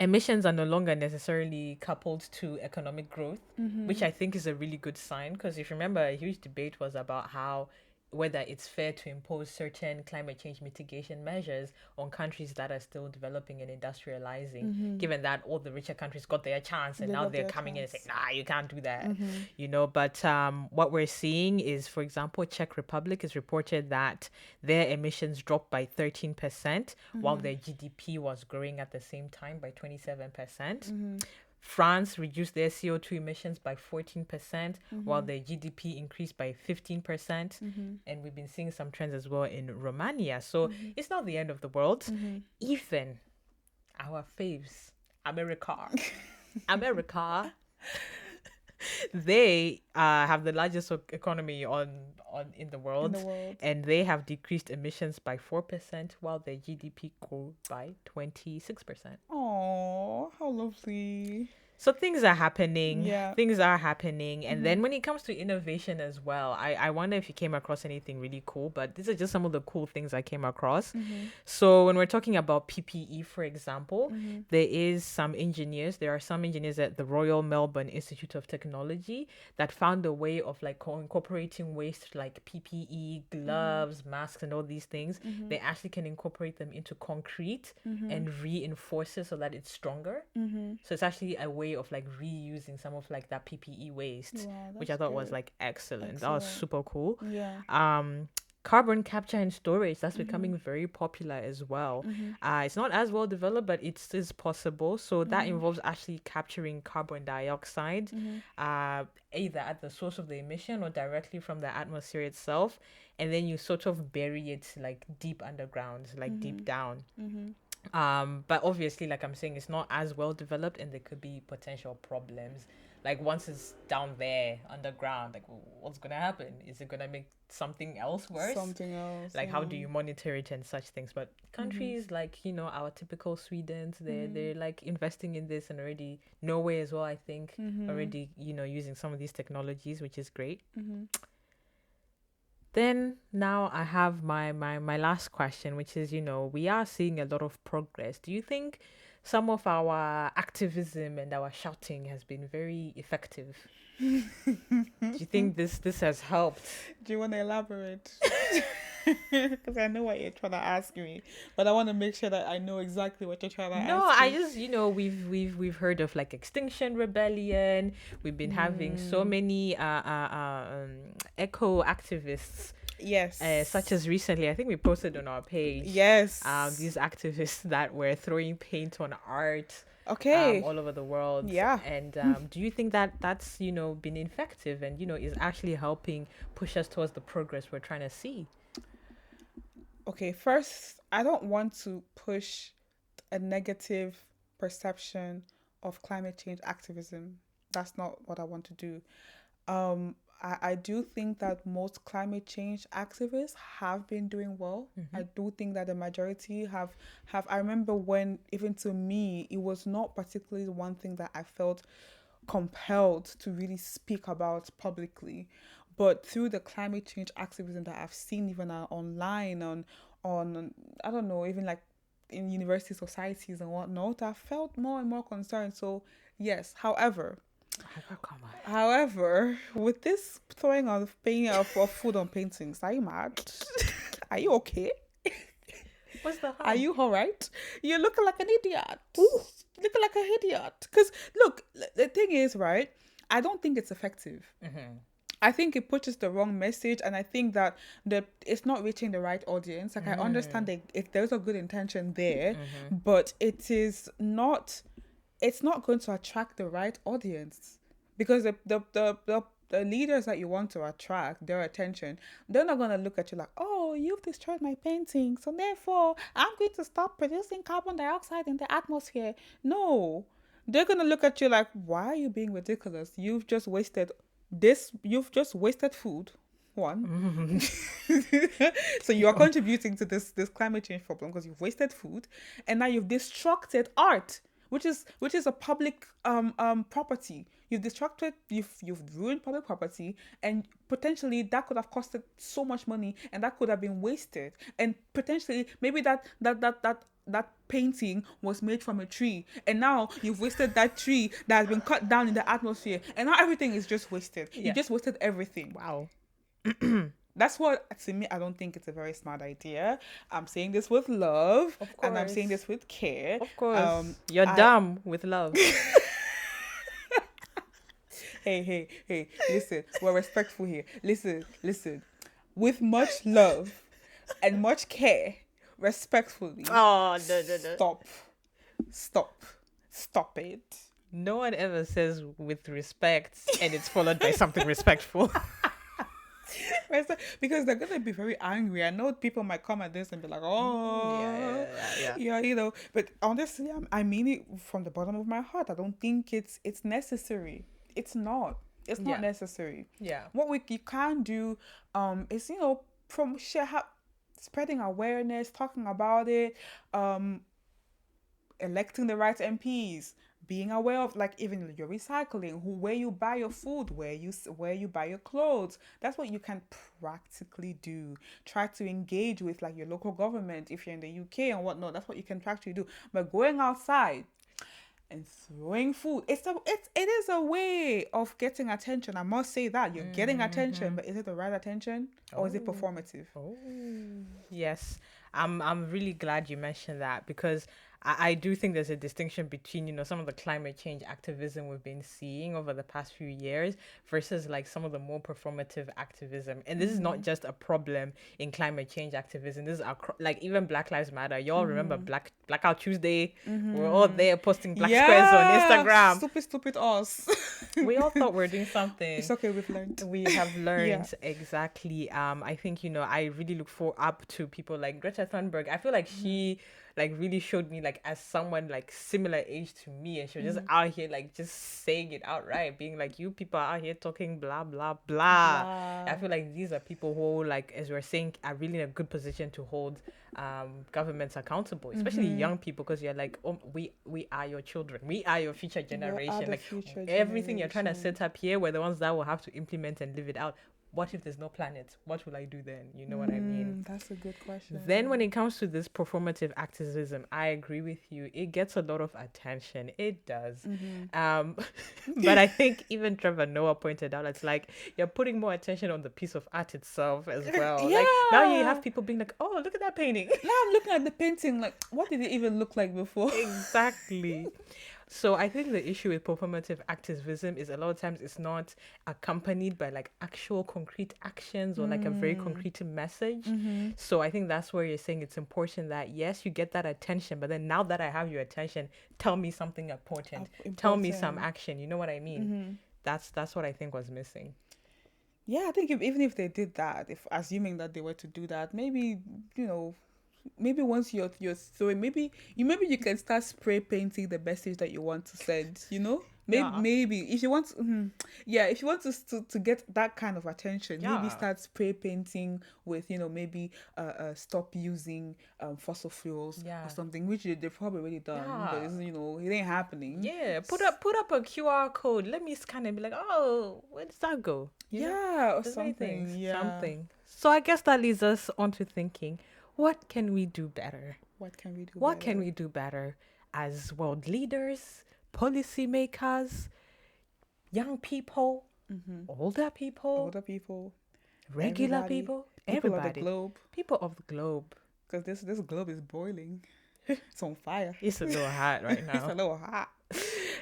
Emissions are no longer necessarily coupled to economic growth, which Mhm. I think is a really good sign. Because if you remember, a huge debate was about how whether it's fair to impose certain climate change mitigation measures on countries that are still developing and industrializing, Mhm. given that all the richer countries got their chance and They now got they're their coming in and saying, chance. nah, you can't do that. Mhm. But what we're seeing is, for example, Czech Republic is reported that their emissions dropped by 13%, while Mhm. their GDP was growing at the same time by 27%. Mhm. France reduced their CO2 emissions by 14%, while Mhm. their GDP increased by 15%. Mhm. And we've been seeing some trends as well in Romania. So Mhm. it's not the end of the world. Mhm. Even our faves, America, America, they have the largest economy on in the In the world, world. and they have decreased emissions by 4%, while their GDP grew by 26%. Oh, how lovely. So things are happening, Yeah. things are happening. And Mhm. then when it comes to innovation as well, I wonder if you came across anything really cool, but these are just some of the cool things I came across. Mhm. So when we're talking about PPE, for example, Mhm. there are some engineers at the Royal Melbourne Institute of Technology that found a way of like incorporating waste like PPE, Mhm. gloves, masks, and all these things. Mhm. They actually can incorporate them into concrete Mhm. and reinforce it so that it's stronger. Mhm. So it's actually a way of like reusing some of like that PPE waste, Wow, which I that's thought was good. like excellent. That was Excellent. super cool. Yeah. Um, Carbon capture and storage, that's Mhm. becoming very popular as well. Mhm. It's not as well developed, but it is possible. So that Mhm. involves actually capturing carbon dioxide, Mhm. uh, either at the source of the emission or directly from the atmosphere itself, and then you sort of bury it like deep underground, like deep Mhm. down. Mhm. But obviously, like I'm saying, it's not as well developed, and there could be potential problems like once it's down there underground, like what's gonna happen? Is it gonna make something else worse? Something else. Like how do you monitor it and such things? But countries like, you know, our typical Sweden's, they're like investing in this, and already Norway as well, I think, already, you know, using some of these technologies, which is great. Then now I have my last question, which is, you know, we are seeing a lot of progress. Do you think some of our activism and our shouting has been very effective? Do you think this has helped? Do you want to elaborate? Because I know what you're trying to ask me, but I want to make sure that I know exactly what you're trying to No, ask I me. just, you know, we've heard of like Extinction Rebellion. We've been having so many eco activists. Yes. Such as recently, I think we posted on our page. Yes. These activists that were throwing paint on art. Okay. All over the world. Yeah. And do you think that that's, you know, been effective and, you know, is actually helping push us towards the progress we're trying to see? Okay, first, I don't want to push a negative perception of climate change activism. That's not what I want to do. I do think that most climate change activists have been doing well. I do think that the majority have. I remember when, even to me, it was not particularly one thing that I felt compelled to really speak about publicly. But through the climate change activism that I've seen, even online, on I don't know, even like in university societies and whatnot, I felt more and more concerned. So yes, however, with this throwing of paint of food on paintings, are you mad? Are you okay? What's the harm? Are you all right? You're looking like an idiot. Ooh. Looking like an idiot. Because look, the thing is, right? I don't think it's effective. I think it pushes the wrong message, and I think that it's not reaching the right audience. Like I understand that if there's a good intention there, but it is not. It's not going to attract the right audience, because the leaders that you want to attract their attention, they're not going to look at you like, oh, you've destroyed my painting, so therefore I'm going to stop producing carbon dioxide in the atmosphere. No, they're going to look at you like, why are you being ridiculous? You've just wasted food. One. So you are contributing to this climate change problem because you've wasted food, and now you've destructed art, which is a public property. You've ruined public property, and potentially that could have costed so much money, and that could have been wasted. And potentially maybe that painting was made from a tree, and now you've wasted that tree that has been cut down in the atmosphere, and now everything is just wasted. You just wasted everything. Wow. That's what, to me, I don't think it's a very smart idea. I'm saying this with love, and I'm saying this with care. Of course. You're dumb with love. Hey, listen, we're respectful here. Listen. With much love and much care, respectfully. Oh, no. Stop it. No one ever says with respect and it's followed by something respectful. Because they're gonna be very angry. I know people might come at this and be like, "Oh, yeah," you know. But honestly, I mean it from the bottom of my heart. I don't think it's necessary. It's not. It's not necessary. Yeah. What you can do, is, you know, spreading awareness, talking about it, electing the right MPs, being aware of, like, even your recycling, where you buy your food, where you buy your clothes. That's what you can practically do. Try to engage with, like, your local government if you're in the UK and whatnot. That's what you can practically do. But going outside and throwing food, it is a way of getting attention. I must say that you're getting attention, but is it the right attention, or is it performative? Yes, I'm really glad you mentioned that, because I do think there's a distinction between, you know, some of the climate change activism we've been seeing over the past few years versus like some of the more performative activism. And this is not just a problem in climate change activism. This is like even Black Lives Matter. Y'all remember Blackout Tuesday? We're all there posting black squares on Instagram. Stupid us. We all thought we were doing something. It's okay, we've learned. We have learned. Exactly. I think, you know, I really look up to people like Greta Thunberg. I feel like she like really showed me like as someone like similar age to me, and she was just Mm-hmm. out here like just saying it outright, being like, you people are out here talking blah blah blah. I Blah. feel like these are people who, like as we're saying, are really in a good position to hold governments accountable, especially Mm-hmm. young people, because you're like, oh, we are your children, we are your future What are generation. the Like future everything you're trying to generations? set up here, we're the ones that will have to implement and live it out. What if there's no planet? What will I do then? You know what I mean? That's a good Then, when question. it comes to this performative activism, I agree with you. It gets a lot of attention. It does. Mm-hmm. Um, but I think even Trevor Noah pointed out, it's like you're putting more attention on the piece of art itself as well. Like now you have Yeah. people being like, oh, look at that painting. Now I'm looking at the painting, like, what did it even look like before? Exactly. So I think the issue with performative activism is a lot of times it's not accompanied by like actual concrete actions or like a very concrete message. Mm-hmm. So I think that's where you're saying it's important that yes, you get that attention, but then now that I have your attention, tell me something important. Tell me some Important. action. You know what I mean? Mm-hmm. That's what I think was missing. Yeah, I think even if they did that, if assuming that they were to do that, maybe you know, maybe once you're throwing, maybe you can start spray painting the message that you want to send. You know, Yeah. maybe if you want, yeah, if you want to get that kind of attention, maybe Yeah. start spray painting with maybe stop using fossil fuels or Yeah. something, which they've probably already done, but Yeah. it's, it ain't happening. Yeah. Put up a QR code. Let me scan it and be like, oh, where does that go? You know? Yeah, or There's many something. things. Yeah. Something. So I guess that leads us on to thinking, what can we do better? What can we do What can better? we do better as world leaders, policymakers, young people, Mm-hmm. older people, Older people, regular everybody, people, people of the everybody, globe, people of the globe? because this globe is boiling. It's on fire. It's a little hot right It's a now. little hot.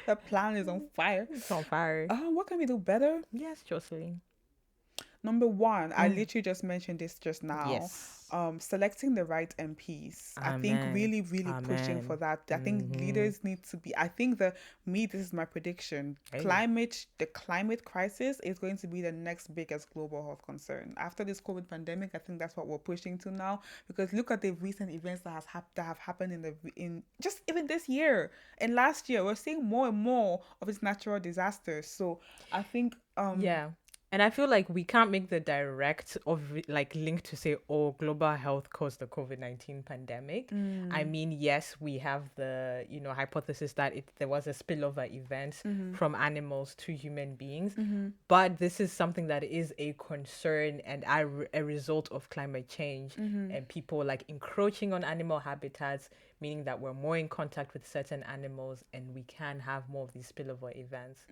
The planet is on fire. It's on fire. What can we do better? Yes, Jocelyn. Number one, I Mm. literally just mentioned this just now. Yes. Selecting the right MPs. I think Amen. really, really pushing for Amen. that. I think Mm-hmm. leaders need to be. I think this is my prediction. Hey. The climate crisis is going to be the next biggest global health concern after this COVID pandemic. I think that's what we're pushing to now. Because look at the recent events that have happened in just even this year and last year. We're seeing more and more of these natural disasters. So I think Yeah. And I feel like we can't make the direct like link to say, oh, global health caused the COVID-19 pandemic. I mean, yes, we have the, hypothesis that there was a spillover event from animals to human beings. But this is something that is a concern and a result of climate change and people like encroaching on animal habitats, meaning that we're more in contact with certain animals and we can have more of these spillover events.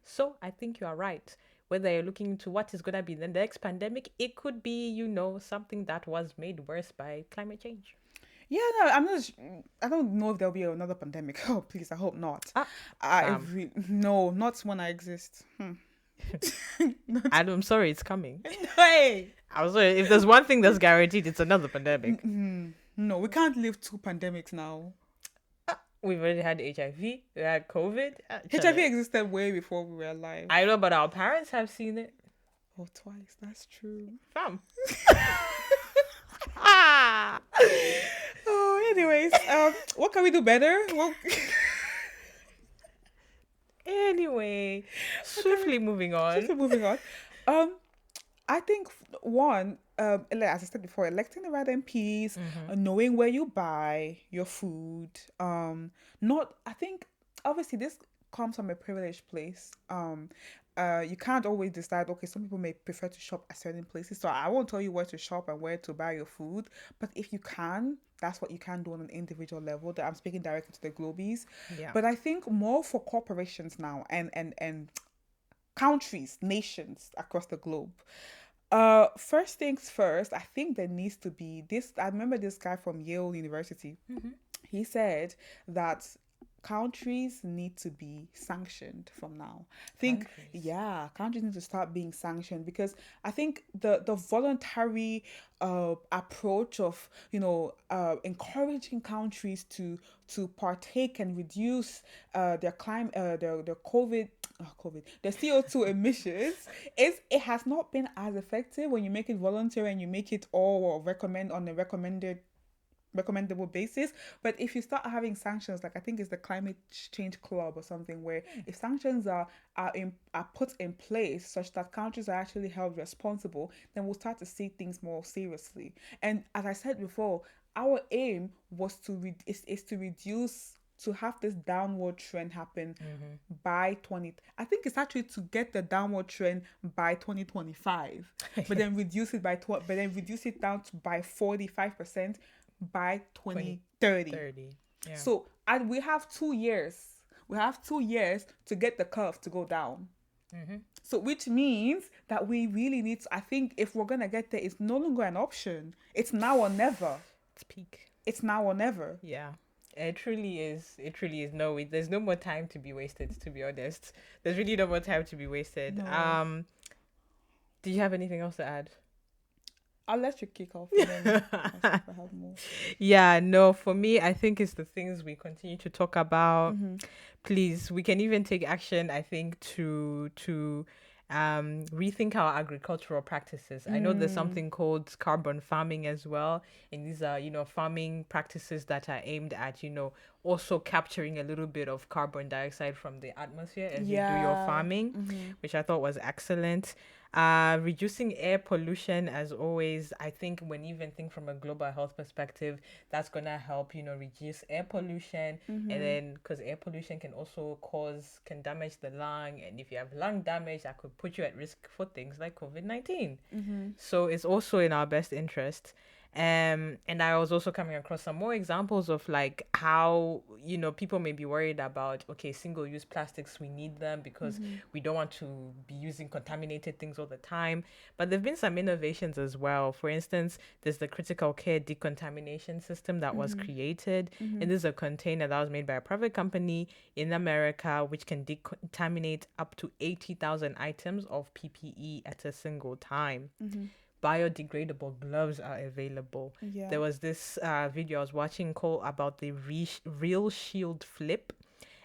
So I think you are right. Whether you're looking into what is going to be the next pandemic, it could be, something that was made worse by climate change. yeah, no, I'm not. I don't know if there'll be another pandemic. Oh, please, I hope not. Ah, I Sam, no, not when I exist. I'm sorry, it's coming. Hey, I'm sorry. If there's one thing that's guaranteed, it's another pandemic. no, we can't live two pandemics now. We've already had HIV, we had COVID. HIV existed way before we were alive. I know, but our parents have seen it. Oh, twice. That's true. Fam. Ah. Oh, anyways, what can we do better? Well, Anyway, swiftly moving on. just moving on. I think one, as I said before, electing the right MPs, knowing where you buy your food. Not. I think obviously this comes from a privileged place. You can't always decide. Okay, some people may prefer to shop at certain places, so I won't tell you where to shop and where to buy your food. But if you can, that's what you can do on an individual level. That I'm speaking directly to the globies. Yeah. But I think more for corporations now and countries, nations across the globe. First things first, I think there needs to be this. I remember this guy from Yale University. He said that countries need to be sanctioned from now. I think, Countries. yeah, countries need to start being sanctioned because I think the voluntary approach of encouraging countries to partake and reduce their climate their their CO2 emissions it has not been as effective when you make it voluntary and you make it all recommend on the recommended recommendable basis. But if you start having sanctions, like I think it's the climate change club or something, where if sanctions are put in place such that countries are actually held responsible, then we'll start to see things more seriously. And as I said before, our aim was is to reduce, to have this downward trend happen by 20, I think it's actually to get the downward trend by 2025, but then reduce it but then reduce it down to by 45% by 2030. 30. Yeah. So, and we have 2 years. We have 2 years to get the curve to go down. So, which means that we really need to, I think if we're going to get there, it's no longer an option. It's now or never. It's peak. It's now or never. Yeah. It truly is. It truly is. No, there's no more time to be wasted, to be honest. There's really no more time to be wasted. No. Do you have anything else to add? I'll let you kick off and then I'll see if I have more. Yeah, no, for me, I think it's the things we continue to talk about. Please, we can even take action, I think, to rethink our agricultural practices. I know there's something called carbon farming as well. And these are, farming practices that are aimed at, also capturing a little bit of carbon dioxide from the atmosphere as you do your farming, which I thought was excellent. Reducing air pollution, as always. I think when you even think from a global health perspective, that's gonna help, reduce air pollution. And then, because air pollution can damage the lung, and if you have lung damage, that could put you at risk for things like COVID-19. So it's also in our best interest. And I was also coming across some more examples of like how, people may be worried about, okay, single-use plastics, we need them because we don't want to be using contaminated things all the time. But there've been some innovations as well. For instance, there's the critical care decontamination system that was created. And this is a container that was made by a private company in America, which can decontaminate up to 80,000 items of PPE at a single time. Biodegradable gloves are available. Yeah. There was this video I was watching called about the Real Shield Flip,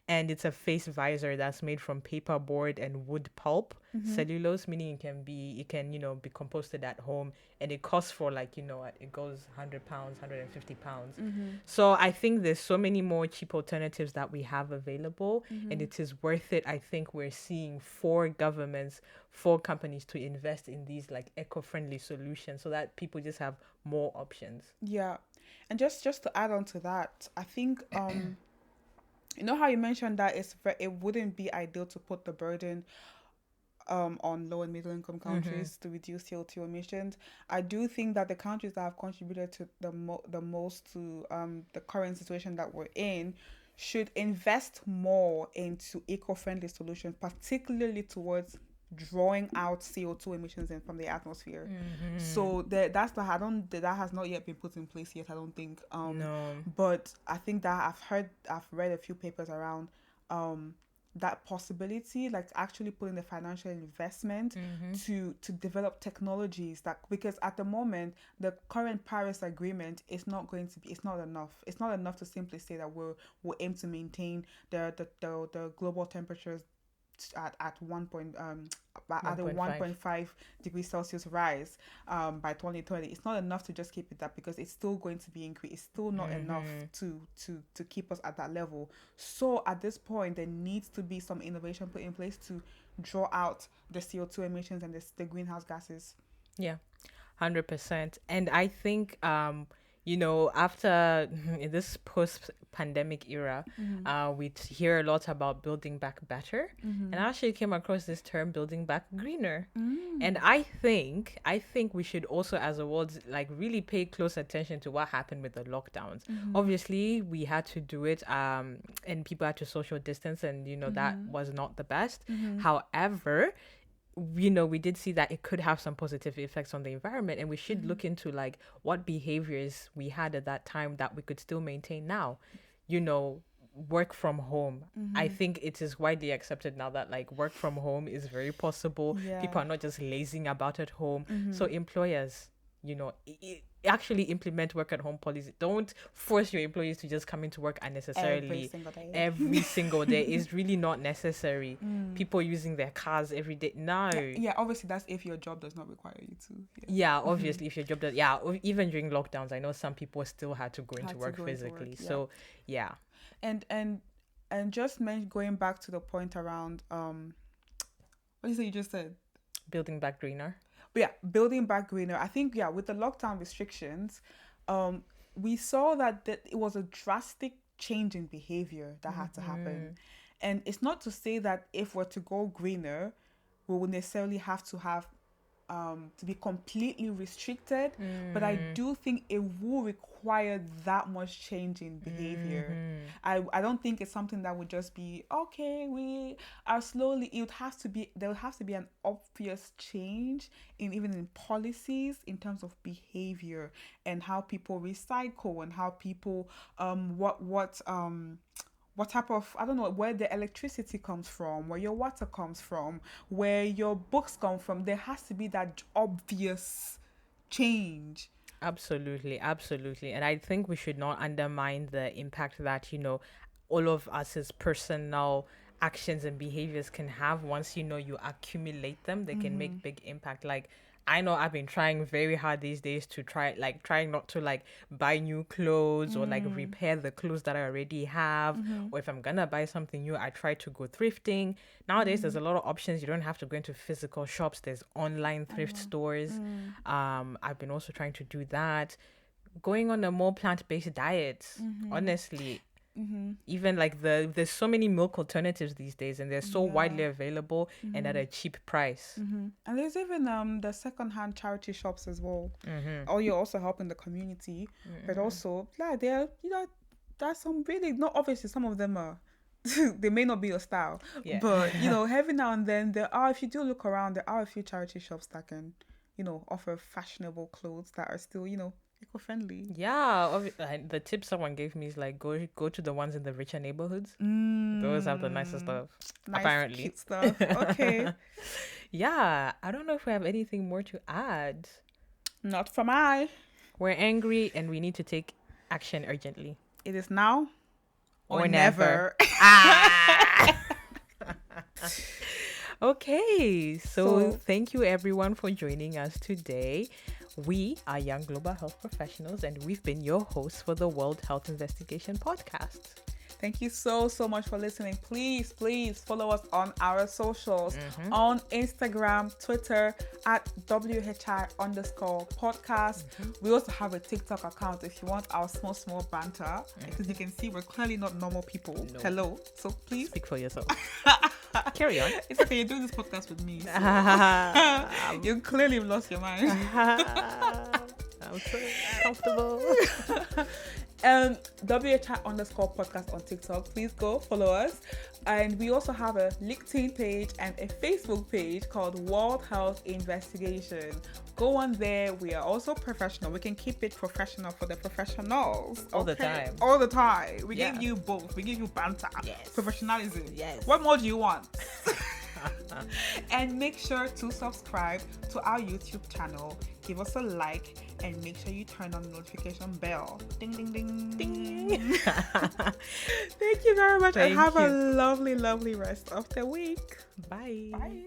and it's a face visor that's made from paperboard and wood pulp, cellulose, meaning it can be composted at home, and it costs for it goes £100, £150. So I think there's so many more cheap alternatives that we have available, and it is worth it. I think we're seeing for governments, for companies to invest in these like eco-friendly solutions so that people just have more options. Yeah. And just to add on to that, I think you know how you mentioned that it wouldn't be ideal to put the burden on low and middle income countries to reduce CO2 emissions. I do think that the countries that have contributed to the most to the current situation that we're in should invest more into eco-friendly solutions, particularly towards drawing out CO2 emissions from the atmosphere. So that has not yet been put in place yet, I don't think. No. But I think that I've read a few papers around that possibility, like actually putting the financial investment to develop technologies because at the moment the current Paris Agreement is not enough. It's not enough to simply say that we'll aim to maintain the global temperatures at 1.5 degrees Celsius rise by 2030. It's not enough to just keep it that, because it's still going to be increased. It's still not enough to keep us at that level. So at this point, there needs to be some innovation put in place to draw out the CO2 emissions and the greenhouse gases. Yeah, 100%. And I think after in this post-pandemic era, we hear a lot about building back better. And I actually came across this term, building back greener. And I think we should also, as a world, like really pay close attention to what happened with the lockdowns. Obviously, we had to do it, and people had to social distance, and that was not the best. However, we did see that it could have some positive effects on the environment, and we should look into like what behaviors we had at that time that we could still maintain now. Work from home. I think it is widely accepted now that like work from home is very possible. People are not just lazing about at home. So employers, actually implement work at home policy. Don't force your employees to just come into work unnecessarily every single day. It's really not necessary. People using their cars every day. No. Yeah, obviously that's if your job does not require you to. Yeah, obviously if your job does. Yeah, even during lockdowns, I know some people still had to go into work physically. So yeah. And just going back to the point around what did you just said? Building back greener. But yeah, building back greener. I think with the lockdown restrictions, we saw that it was a drastic change in behavior that had to happen. And it's not to say that if we're to go greener, we will necessarily have to be completely restricted, but I do think it will require that much change in behavior. I don't think it's something that would just be okay. We are slowly. There would have to be an obvious change even in policies in terms of behavior and how people recycle and how people what type of, I don't know, where the electricity comes from, where your water comes from, where your books come from. There has to be that obvious change. Absolutely. And I think we should not undermine the impact that, all of us as personal actions and behaviors can have. Once, you accumulate them, they can make big impact. Like, I know I've been trying very hard these days to trying not to buy new clothes or repair the clothes that I already have. Or if I'm gonna buy something new, I try to go thrifting. Nowadays, there's a lot of options. You don't have to go into physical shops. There's online thrift stores. I've been also trying to do that. Going on a more plant-based diet, honestly. Even there's so many milk alternatives these days, and they're so widely available and at a cheap price. And there's even the second-hand charity shops as well. Or you're also helping the community, but also there's some really, not obviously some of them are they may not be your style, but every now and then if you do look around, there are a few charity shops that can offer fashionable clothes that are still eco-friendly. The tip someone gave me is go to the ones in the richer neighborhoods. Those have the nicest stuff, apparently. Cute stuff. Okay. I don't know if we have anything more to add. Not from I. We're angry and we need to take action urgently. It is now or never. Okay, so thank you everyone for joining us today. We are Young Global Health Professionals, and we've been your hosts for the World Health Investigation Podcast. Thank you so much for listening. Please follow us on our socials, on Instagram, Twitter, at WHI_podcast. We also have a TikTok account if you want our small banter. Because you can see we're clearly not normal people. No. Hello. So please. Speak for yourself. Carry on. It's okay, you're doing this podcast with me. So. You clearly lost your mind. I'm so comfortable. WHI_podcast on TikTok. Please go follow us. And we also have a LinkedIn page and a Facebook page called World Health Investigation. Go on there. We are also professional. We can keep it professional for the professionals. All the time. All the time. We give you both. We give you banter. Yes. Professionalism. Yes. What more do you want? And make sure to subscribe to our YouTube channel. Give us a like and make sure you turn on the notification bell. Ding, ding, ding. Ding. Thank you very much and have a lovely rest of the week. Bye. Bye.